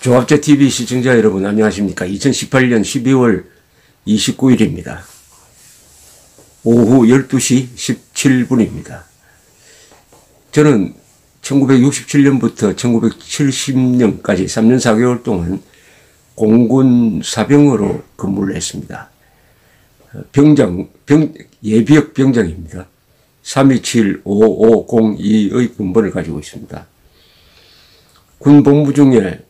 조합제TV 시청자 여러분 안녕하십니까. 2018년 12월 29일입니다. 오후 12시 17분입니다. 저는 1967년부터 1970년까지 3년 4개월 동안 공군 사병으로 근무를 했습니다. 예비역 병장입니다. 327-5502의 군번을 가지고 있습니다. 군 복무 중에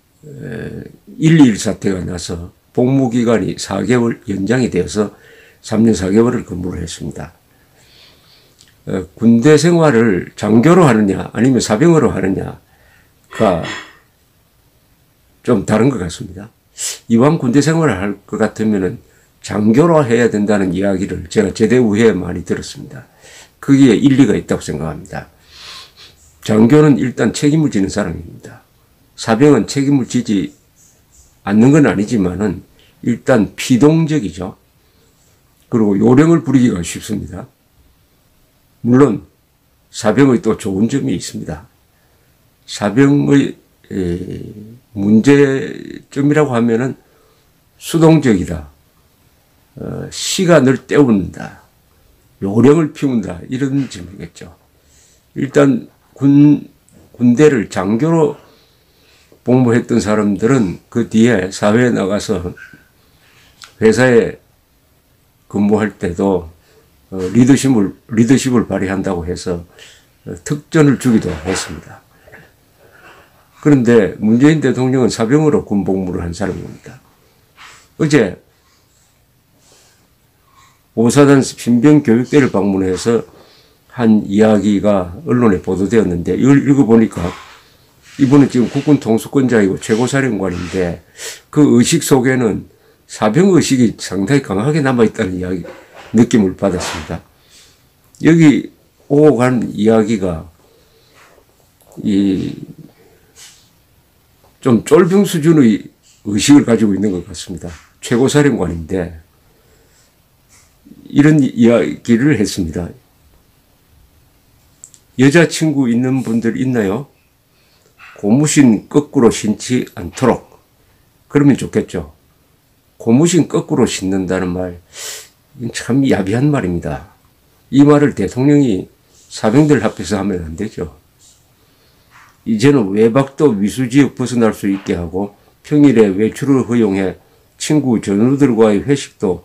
1.2.1 사태가 나서 복무기간이 4개월 연장이 되어서 3년 4개월을 근무를 했습니다. 군대 생활을 장교로 하느냐 아니면 사병으로 하느냐가 좀 다른 것 같습니다. 이왕 군대 생활을 할 것 같으면 장교로 해야 된다는 이야기를 제가 제대 후에 많이 들었습니다. 거기에 일리가 있다고 생각합니다. 장교는 일단 책임을 지는 사람입니다. 사병은 책임을 지지 않는 건 아니지만은 일단 피동적이죠. 그리고 요령을 부리기가 쉽습니다. 물론 사병의 또 좋은 점이 있습니다. 사병의 문제점이라고 하면은 수동적이다. 시간을 때운다. 요령을 피운다. 이런 점이겠죠. 일단 군대를 장교로 복무했던 사람들은 그 뒤에 사회에 나가서 회사에 근무할 때도 리더십을 발휘한다고 해서 특전을 주기도 했습니다. 그런데 문재인 대통령은 사병으로 군 복무를 한 사람입니다. 어제 5사단 신병교육대를 방문해서 한 이야기가 언론에 보도되었는데 이걸 읽어보니까 이분은 지금 국군 통수권자이고 최고사령관인데 그 의식 속에는 사병의식이 상당히 강하게 남아있다는 느낌을 받았습니다. 여기 오고 간 이야기가 좀 쫄병 수준의 의식을 가지고 있는 것 같습니다. 최고사령관인데 이런 이야기를 했습니다. 여자친구 있는 분들 있나요? 고무신 거꾸로 신지 않도록. 그러면 좋겠죠. 고무신 거꾸로 신는다는 말, 참 야비한 말입니다. 이 말을 대통령이 사병들 앞에서 하면 안 되죠. 이제는 외박도 미수지역 벗어날 수 있게 하고 평일에 외출을 허용해 친구 전우들과의 회식도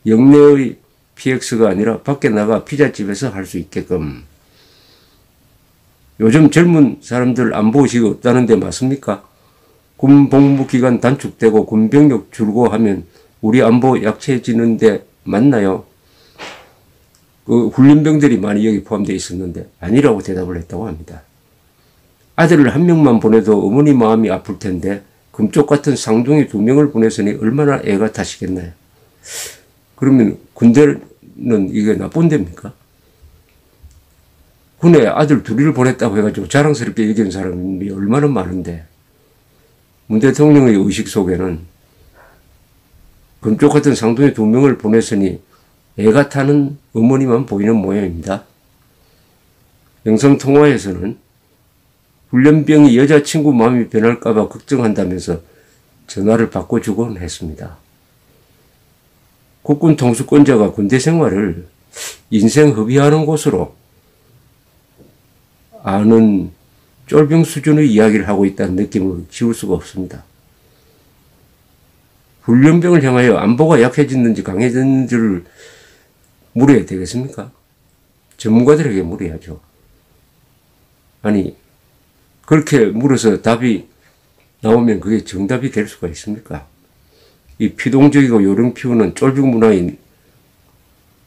영내의 PX가 아니라 밖에 나가 피자집에서 할 수 있게끔. 요즘 젊은 사람들 안보의식이 없다는데 맞습니까? 군 복무기간 단축되고 군병력 줄고 하면 우리 안보 약해지는데 맞나요? 그 훈련병들이 많이 여기 포함되어 있었는데 아니라고 대답을 했다고 합니다. 아들을 한 명만 보내도 어머니 마음이 아플 텐데 금쪽 같은 쌍둥이 2명을 보내서니 얼마나 애가 타시겠나요? 그러면 군대는 이게 나쁜 데입니까? 군에 아들 2을 보냈다고 해가지고 자랑스럽게 얘기하는 사람이 얼마나 많은데 문 대통령의 의식 속에는 금쪽 같은 쌍둥이 2명을 보냈으니 애가 타는 어머니만 보이는 모양입니다. 영상통화에서는 훈련병이 여자친구 마음이 변할까봐 걱정한다면서 전화를 바꿔주곤 했습니다. 국군 통수권자가 군대 생활을 인생 허비하는 곳으로 아는 쫄병 수준의 이야기를 하고 있다는 느낌을 지울 수가 없습니다. 훈련병을 향하여 안보가 약해졌는지 강해졌는지를 물어야 되겠습니까? 전문가들에게 물어야죠. 아니, 그렇게 물어서 답이 나오면 그게 정답이 될 수가 있습니까? 이 피동적이고 요령 피우는 쫄병 문화인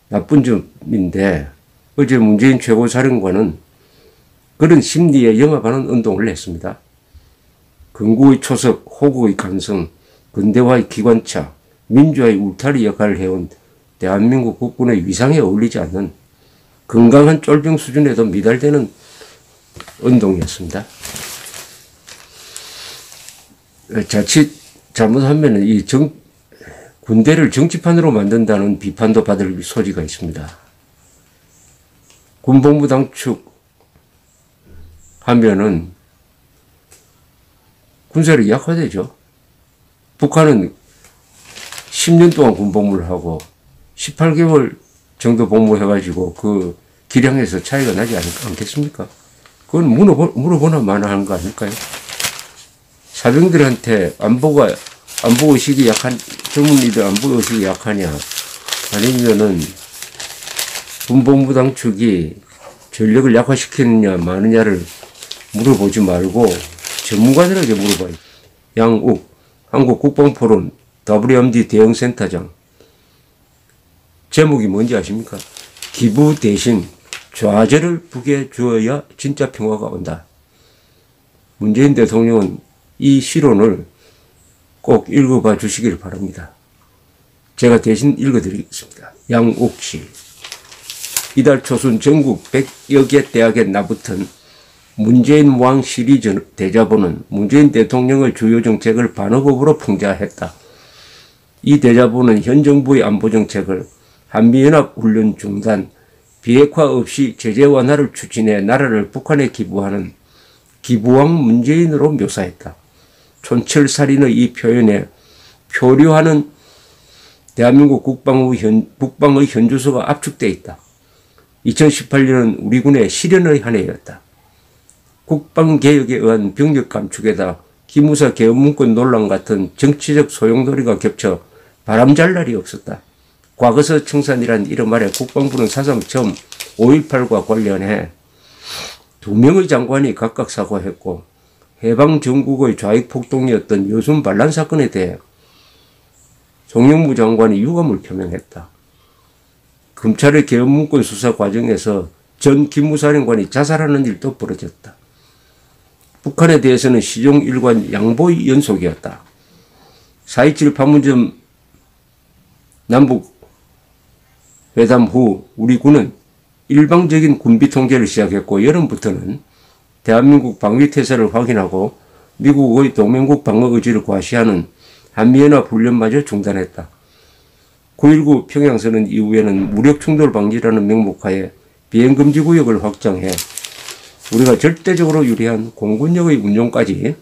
나쁜 점인데 어제 문재인 최고사령관은 그런 심리에 영합하는 운동을 했습니다. 건국의 초석, 호국의 간성, 근대화의 기관차, 민주화의 울타리 역할을 해온 대한민국 국군의 위상에 어울리지 않는 건강한 쫄병 수준에도 미달되는 운동이었습니다. 자칫 잘못하면 군대를 정치판으로 만든다는 비판도 받을 소지가 있습니다. 군복무 단축 하면은 군사력이 약화되죠. 북한은 10년 동안 군복무를 하고 18개월 정도 복무해가지고 그 기량에서 차이가 나지 않겠습니까? 그건 물어보나 마나 하는 거 아닐까요? 사병들한테 안보의식이 약한, 젊은이들 안보의식이 약하냐, 아니면은 군복무 당축이 전력을 약화시키느냐 마느냐를 물어보지 말고 전문가들에게 물어봐요. 양욱 한국국방포럼 WMD 대응센터장. 제목이 뭔지 아십니까? 기부 대신 좌절을 북에 주어야 진짜 평화가 온다. 문재인 대통령은 이 시론을 꼭 읽어봐 주시길 바랍니다. 제가 대신 읽어드리겠습니다. 양욱 씨. 이달 초순 전국 100여 개 대학에 나붙은 문재인 왕 시리즈 대자보는 문재인 대통령의 주요 정책을 반어법으로 풍자했다. 이 대자보는 현 정부의 안보정책을 한미연합 훈련 중단, 비핵화 없이 제재 완화를 추진해 나라를 북한에 기부하는 기부왕 문재인으로 묘사했다. 촌철살인의 이 표현에 표류하는 대한민국 국방의 현주소가 압축되어 있다. 2018년은 우리 군의 실현의 한 해였다. 국방개혁에 의한 병력 감축에다 기무사 개헌문건 논란 같은 정치적 소용돌이가 겹쳐 바람잘 날이 없었다. 과거서 청산이란 이름 아래 국방부는 사상 처음 5.18과 관련해 2명의 장관이 각각 사과했고 해방정국의 좌익폭동이었던 여순 반란 사건에 대해 송영무 장관이 유감을 표명했다. 검찰의 개헌문건 수사 과정에서 전 기무사령관이 자살하는 일도 벌어졌다. 북한에 대해서는 시종일관 양보의 연속이었다. 4.27 판문점 남북 회담 후 우리 군은 일방적인 군비 통제를 시작했고 여름부터는 대한민국 방위태세를 확인하고 미국의 동맹국 방어 의지를 과시하는 한미연합 훈련마저 중단했다. 9.19 평양선언 이후에는 무력충돌 방지라는 명목하에 비행금지구역을 확장해 우리가 절대적으로 유리한 공군력의 운용까지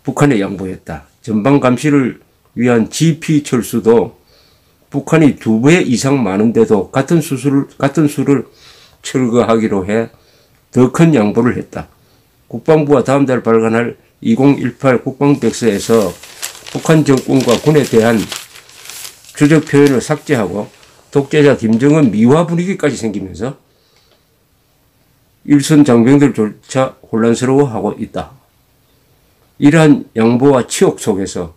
북한에 양보했다. 전방 감시를 위한 GP 철수도 북한이 2배 이상 많은데도 같은 수를 철거하기로 해 더 큰 양보를 했다. 국방부가 다음 달 발간할 2018 국방백서에서 북한 정권과 군에 대한 주적 표현을 삭제하고 독재자 김정은 미화 분위기까지 생기면서 일선 장병들조차 혼란스러워하고 있다. 이러한 양보와 치욕 속에서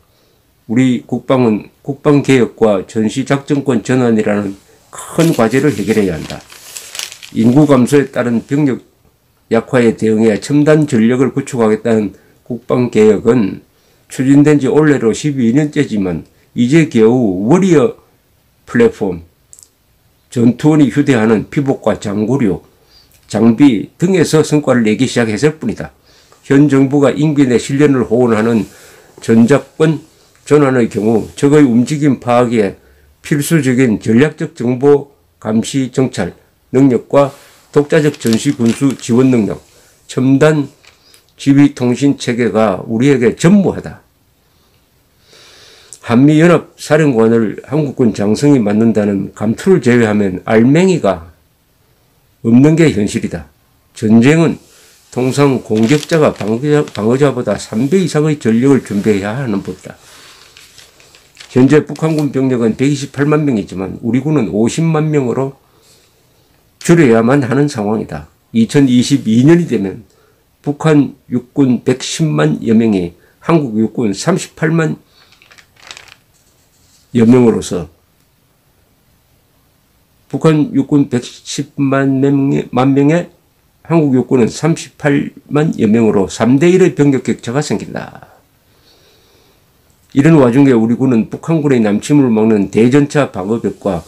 우리 국방은 국방개혁과 전시작전권 전환이라는 큰 과제를 해결해야 한다. 인구 감소에 따른 병력 약화에 대응해 첨단 전력을 구축하겠다는 국방개혁은 추진된 지 올해로 12년째지만 이제 겨우 워리어 플랫폼, 전투원이 휴대하는 피복과 장구류, 장비 등에서 성과를 내기 시작했을 뿐이다. 현 정부가 임기 내 실련을 호언하는 전작권 전환의 경우 적의 움직임 파악에 필수적인 전략적 정보 감시 정찰 능력과 독자적 전시 군수 지원 능력, 첨단 지휘통신 체계가 우리에게 전무하다. 한미연합 사령관을 한국군 장성이 맡는다는 감투를 제외하면 알맹이가 없는 게 현실이다. 전쟁은 통상 공격자가 방어자보다 3배 이상의 전력을 준비해야 하는 법이다. 현재 북한군 병력은 128만 명이지만 우리 군은 50만 명으로 줄여야만 하는 상황이다. 2022년이 되면 북한 육군 110만여 명이 한국 육군 38만여 명으로서 북한 육군 110만 명에 한국 육군은 38만여 명으로 3대1의 병력 격차가 생긴다. 이런 와중에 우리 군은 북한군의 남침을 막는 대전차 방어벽과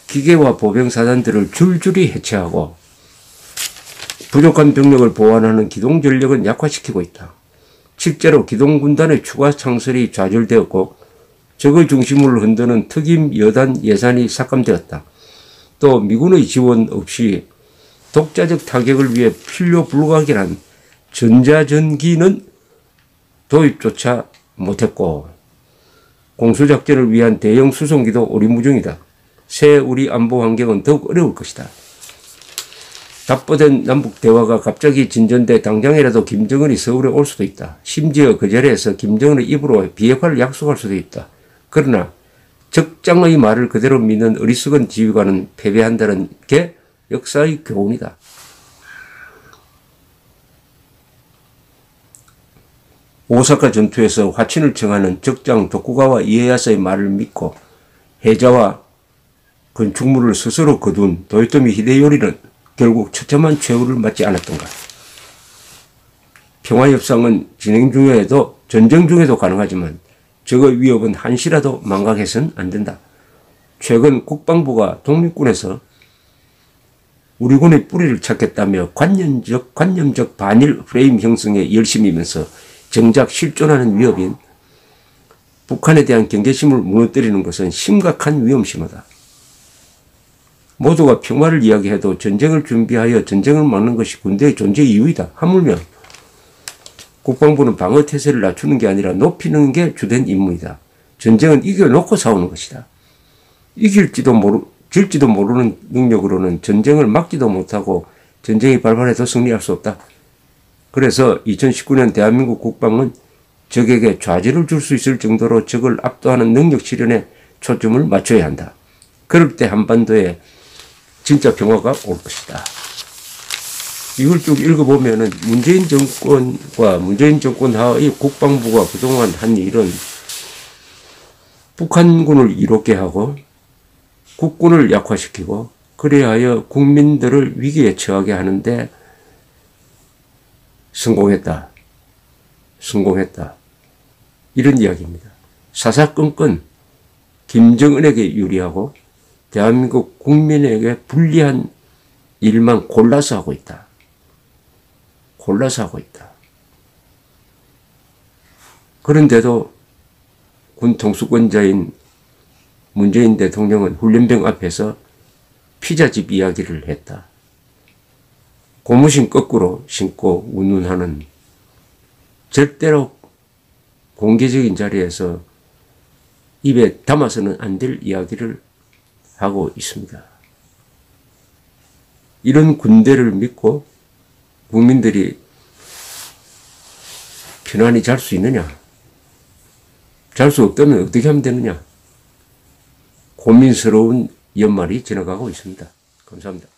기계와 보병사단들을 줄줄이 해체하고 부족한 병력을 보완하는 기동전력은 약화시키고 있다. 실제로 기동군단의 추가 창설이 좌절되었고 적의 중심을 흔드는 특임 여단 예산이 삭감되었다. 또 미군의 지원 없이 독자적 타격을 위해 필요 불가결한 전자전기는 도입조차 못했고 공수작전을 위한 대형 수송기도 오리무중이다. 새 우리 안보 환경은 더욱 어려울 것이다. 답보된 남북 대화가 갑자기 진전돼 당장이라도 김정은이 서울에 올 수도 있다. 심지어 그 자리에서 김정은의 입으로 비핵화를 약속할 수도 있다. 그러나 적장의 말을 그대로 믿는 어리석은 지휘관은 패배한다는 게 역사의 교훈이다. 오사카 전투에서 화친을 청하는 적장 도쿠가와 이에야스의 말을 믿고 해자와 건축물을 스스로 거둔 도요토미 히데요리는 결국 처참한 최후를 맞지 않았던가. 평화협상은 진행 중에도 전쟁 중에도 가능하지만 적의 위협은 한시라도 망각해서는 안 된다. 최근 국방부가 독립군에서 우리 군의 뿌리를 찾겠다며 관념적 반일 프레임 형성에 열심이면서 정작 실존하는 위협인 북한에 대한 경계심을 무너뜨리는 것은 심각한 위험 신호다. 모두가 평화를 이야기해도 전쟁을 준비하여 전쟁을 막는 것이 군대의 존재 이유이다. 하물며 국방부는 방어 태세를 낮추는 게 아니라 높이는 게 주된 임무이다. 전쟁은 이겨놓고 싸우는 것이다. 질지도 모르는 능력으로는 전쟁을 막지도 못하고 전쟁이 발발해도 승리할 수 없다. 그래서 2019년 대한민국 국방은 적에게 좌절을 줄 수 있을 정도로 적을 압도하는 능력 실현에 초점을 맞춰야 한다. 그럴 때 한반도에 진짜 평화가 올 것이다. 이걸 쭉 읽어보면은 문재인 정권과 문재인 정권 하의 국방부가 그동안 한 일은 북한군을 이롭게 하고 국군을 약화시키고 그리하여 국민들을 위기에 처하게 하는데 성공했다. 이런 이야기입니다. 사사건건 김정은에게 유리하고 대한민국 국민에게 불리한 일만 골라서 하고 있다. 그런데도 군 통수권자인 문재인 대통령은 훈련병 앞에서 피자집 이야기를 했다. 고무신 거꾸로 신고 운운하는 절대로 공개적인 자리에서 입에 담아서는 안 될 이야기를 하고 있습니다. 이런 군대를 믿고 국민들이 편안히 잘 수 있느냐? 잘 수 없다면 어떻게 하면 되느냐? 고민스러운 연말이 지나가고 있습니다. 감사합니다.